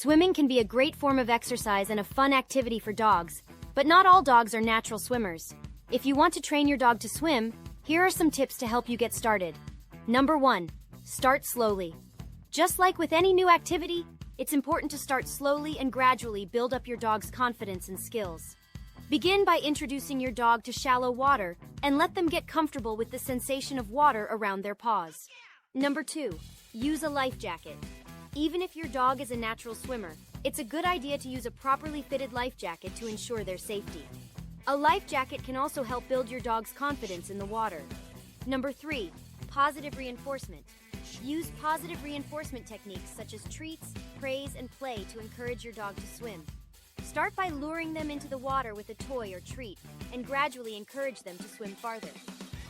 Swimming can be a great form of exercise and a fun activity for dogs, but not all dogs are natural swimmers. If you want to train your dog to swim, here are some tips to help you get started. Number 1. Start slowly. Just like with any new activity, it's important to start slowly and gradually build up your dog's confidence and skills. Begin by introducing your dog to shallow water and let them get comfortable with the sensation of water around their paws. Number 2. Use a life jacket. Even if your dog is a natural swimmer, it's a good idea to use a properly fitted life jacket to ensure their safety. A life jacket can also help build your dog's confidence in the water. Number 3. Positive reinforcement. Use positive reinforcement techniques such as treats, praise, and play to encourage your dog to swim. Start by luring them into the water with a toy or treat, and gradually encourage them to swim farther.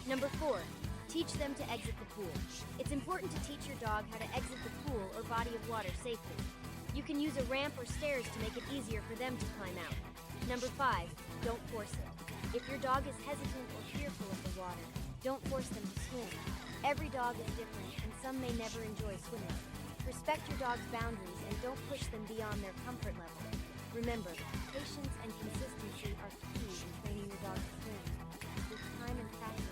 Number 4. Teach them to exit the pool. It's important to teach your dog how to exit the pool or body of water safely. You can use a ramp or stairs to make it easier for them to climb out. Number 5. Don't force it. If your dog is hesitant or fearful of the water, don't force them to swim. Every dog is different, and some may never enjoy swimming. Respect your dog's boundaries and don't push them beyond their comfort level. Remember, patience and consistency are key in training your dog to swim. With time and practice,